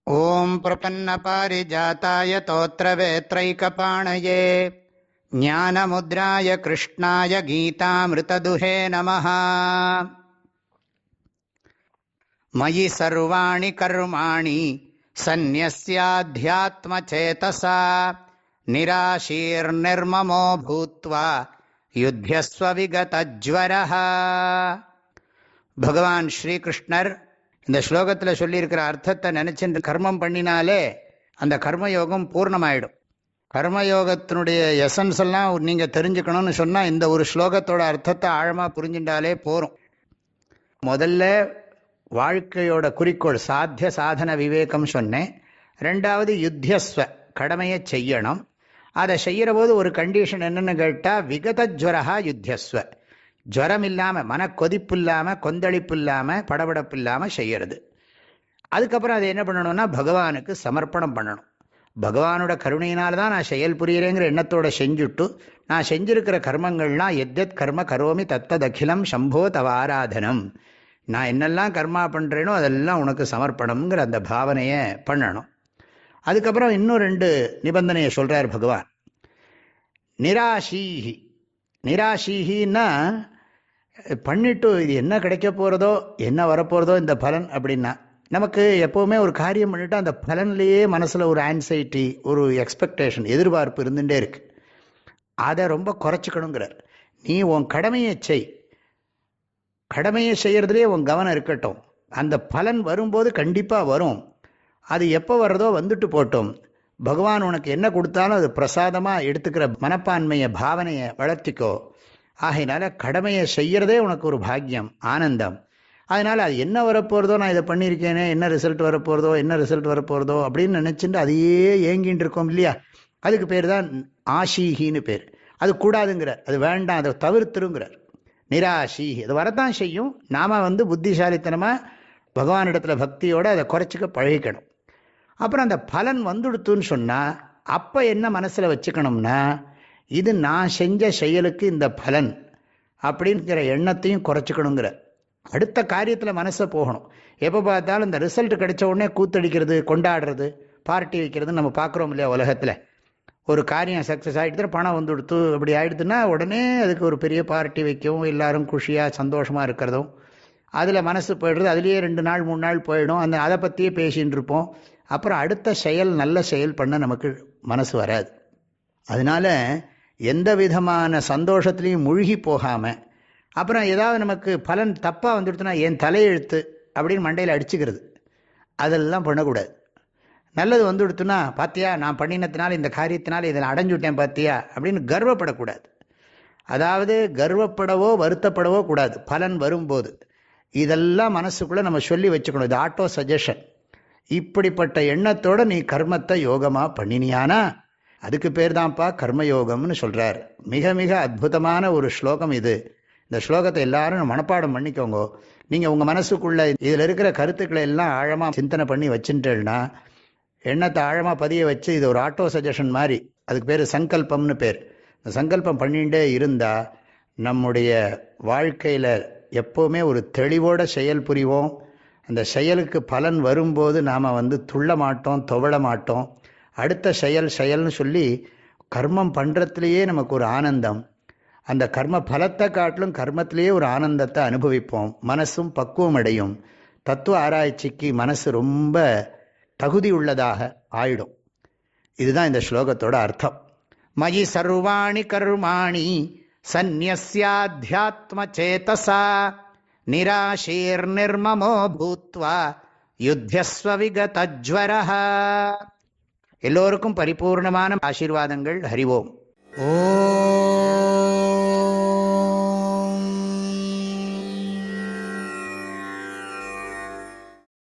ஓம் பிரபன்னபாரிஜாதாய தோத்ரவேத்ரைகபாணயே ஞானமுத்ராய கிருஷ்ணாய கீதாமிருததுஹே நமः. மயி சர்வாணி கர்மாணி சந்நியஸ்யாத்யாத்மசேதசா நிராசீர்நிர்மமோ பூத்வா யுத்யஸ்வ விகதஜ்வரஹ. பகவான் ஸ்ரீகிருஷ்ணர் இந்த ஸ்லோகத்தில் சொல்லியிருக்கிற அர்த்தத்தை நினச்சிட்டு கர்மம் பண்ணினாலே அந்த கர்மயோகம் பூர்ணமாயிடும். கர்மயோகத்தினுடைய எசன்ஸ் எல்லாம் நீங்கள் தெரிஞ்சுக்கணும்னு சொன்னால் இந்த ஒரு ஸ்லோகத்தோட அர்த்தத்தை ஆழமாக புரிஞ்சுட்டாலே போகும். முதல்ல வாழ்க்கையோட குறிக்கோள் சாத்திய சாதன விவேகம் சொன்னேன். ரெண்டாவது யுத்தியஸ்வ, கடமையை செய்யணும். அதை செய்கிற போது ஒரு கண்டிஷன் என்னென்னு கேட்டால் விகதஜ்வரஹா யுத்தியஸ்வ, ஜுவரம் இல்லாமல், மனக்கொதிப்பு இல்லாமல், கொந்தளிப்பு இல்லாமல், படபடப்பு இல்லாமல் செய்கிறது. அதுக்கப்புறம் அதை என்ன பண்ணணும்னா பகவானுக்கு சமர்ப்பணம் பண்ணணும். பகவானோட கருணையினால் தான் நான் செயல் புரியிறேங்கிற எண்ணத்தோட செஞ்சுட்டு நான் செஞ்சிருக்கிற கர்மங்கள்லாம் எத்யத் கர்ம கரோமி தத்ததகிலம் சம்போ தவ ஆராதனம், நான் என்னெல்லாம் கர்மா பண்ணுறேனோ அதெல்லாம் உனக்கு சமர்ப்பணம்ங்கிற அந்த பாவனையை பண்ணணும். அதுக்கப்புறம் இன்னும் 2 நிபந்தனையை சொல்கிறார் பகவான். நிராசீஹி, நிராசீஹின்னா பண்ணிட்டு இது என்ன கிடைக்க போகிறதோ என்ன வரப்போகிறதோ இந்த பலன் அப்படின்னா, நமக்கு எப்போவுமே ஒரு காரியம் பண்ணிவிட்டு அந்த பலன்லேயே மனசில் ஒரு ஆன்சைட்டி, ஒரு எக்ஸ்பெக்டேஷன், எதிர்பார்ப்பு இருந்துகிட்டே இருக்கு. அதை ரொம்ப குறைச்சிக்கணுங்கிறார். நீ உன் கடமையை செய், கடமையை செய்கிறதுலே உன் கவனம் இருக்கட்டும். அந்த பலன் வரும்போது கண்டிப்பாக வரும், அது எப்போ வர்றதோ வந்துட்டு போட்டோம். பகவான் உனக்கு என்ன கொடுத்தாலும் அது பிரசாதமாக எடுத்துக்கிற மனப்பான்மையை, பாவனையை வளர்த்திக்கோ. ஆகையினால கடமையை செய்கிறதே உனக்கு ஒரு பாக்கியம், ஆனந்தம். அதனால் அது என்ன வரப்போகிறதோ, நான் இதை பண்ணியிருக்கேனே, என்ன ரிசல்ட் வரப்போகிறதோ, என்ன ரிசல்ட் வரப்போகிறதோ அப்படின்னு நினச்சிட்டு அதையே ஏங்கின்னு இருக்கோம் இல்லையா, அதுக்கு பேர் தான் ஆஷீஹின்னு பேர். அது கூடாதுங்கிறார், அது வேண்டாம், அதை தவிர்த்துருங்கிறார். நிராஷீஹி, அது வரத்தான் செய்யும். நாம் புத்திசாலித்தனமாக பகவானிடத்தில் பக்தியோடு அதை குறைச்சிக்க பழகிக்கணும். அப்புறம் அந்த பலன் வந்துடுத்துன்னு சொன்னால் அப்போ என்ன மனசில் வச்சுக்கணும்னா, இது நான் செஞ்ச செயலுக்கு இந்த பலன் அப்படிங்கிற எண்ணத்தையும் குறைச்சிக்கணுங்கிற. அடுத்த காரியத்தில் மனசை போகணும். எப்போ பார்த்தாலும் இந்த ரிசல்ட் கிடைச்ச உடனே கூத்தடிக்கிறது, கொண்டாடுறது, பார்ட்டி வைக்கிறது நம்ம பார்க்குறோம் இல்லையா உலகத்தில். ஒரு காரியம் சக்ஸஸ் ஆகிடுது, பணம் வந்துடுத்து அப்படி ஆகிடுதுன்னா உடனே அதுக்கு ஒரு பெரிய பார்ட்டி வைக்கவும், எல்லாரும் குஷியாக சந்தோஷமாக இருக்கிறதும், அதில் மனசு போயிடுறது. அதுலேயே 2 நாள் 3 நாள் போயிடும். அதை பற்றியே பேசின்னு இருப்போம். அப்புறம் அடுத்த செயல், நல்ல செயல் பண்ண நமக்கு மனசு வராது. அதனால் எந்த விதமான சந்தோஷத்துலேயும் மூழ்கி போகாமல், அப்புறம் ஏதாவது நமக்கு பலன் தப்பாக வந்துடுத்துனா என் தலையெழுத்து அப்படின்னு மண்டையில் அடிச்சுக்கிறது, அதெல்லாம் பண்ணக்கூடாது. நல்லது வந்துடுத்துனா பார்த்தியா நான் பண்ணினத்தினால, இந்த காரியத்தினால இதில் அடைஞ்சுட்டேன் பார்த்தியா அப்படின்னு கர்வப்படக்கூடாது. அதாவது கர்வப்படவோ வருத்தப்படவோ கூடாது பலன் வரும்போது. இதெல்லாம் மனசுக்குள்ளே நம்ம சொல்லி வச்சுக்கணும். இது ஆட்டோ சஜஷன். இப்படிப்பட்ட எண்ணத்தோடு நீ கர்மத்தை யோகமாக பண்ணினியானா அதுக்கு பேர் தான்ப்பா கர்மயோகம்னு சொல்கிறார். மிக மிக அற்புதமான ஒரு ஸ்லோகம் இது. இந்த ஸ்லோகத்தை எல்லாரும் மனப்பாடம் பண்ணிக்கோங்க. நீங்கள் உங்கள் மனசுக்குள்ளே இதில் இருக்கிற கருத்துக்களை எல்லாம் ஆழமாக சிந்தனை பண்ணி வச்சுட்டேன்னா, எண்ணத்தை ஆழமாக பதிய வச்சு, இது ஒரு ஆட்டோ சஜஷன் மாதிரி, அதுக்கு பேர் சங்கல்பம்னு பேர். இந்த சங்கல்பம் பண்ணிகிட்டே இருந்தால் நம்முடைய வாழ்க்கையில் எப்போவுமே ஒரு தெளிவோடு செயல் புரிவோம். அந்த செயலுக்கு பலன் வரும்போது நாம் துள்ள மாட்டோம், துவள மாட்டோம். அடுத்த செயல்னு சொல்லி கர்மம் பண்ணுறதுலையே நமக்கு ஒரு ஆனந்தம். அந்த கர்ம பலத்தை காட்டிலும் கர்மத்திலேயே ஒரு ஆனந்தத்தை அனுபவிப்போம். மனசும் பக்குவம் அடையும். தத்துவ ஆராய்ச்சிக்கு மனசு ரொம்ப தகுதி உள்ளதாக ஆயிடும். இதுதான் இந்த ஸ்லோகத்தோட அர்த்தம். மயி சர்வாணி கர்மாணி சந்நியஸ்யாத்யாத்ம சேதசா நிராசீர் நிர்மமோ பூத்வா யுத்யஸ்வ விகதஜ்வரஹ. எல்லோருக்கும் பரிபூர்ணமான ஆசீர்வாதங்கள். ஹரி ஓம். ஓம்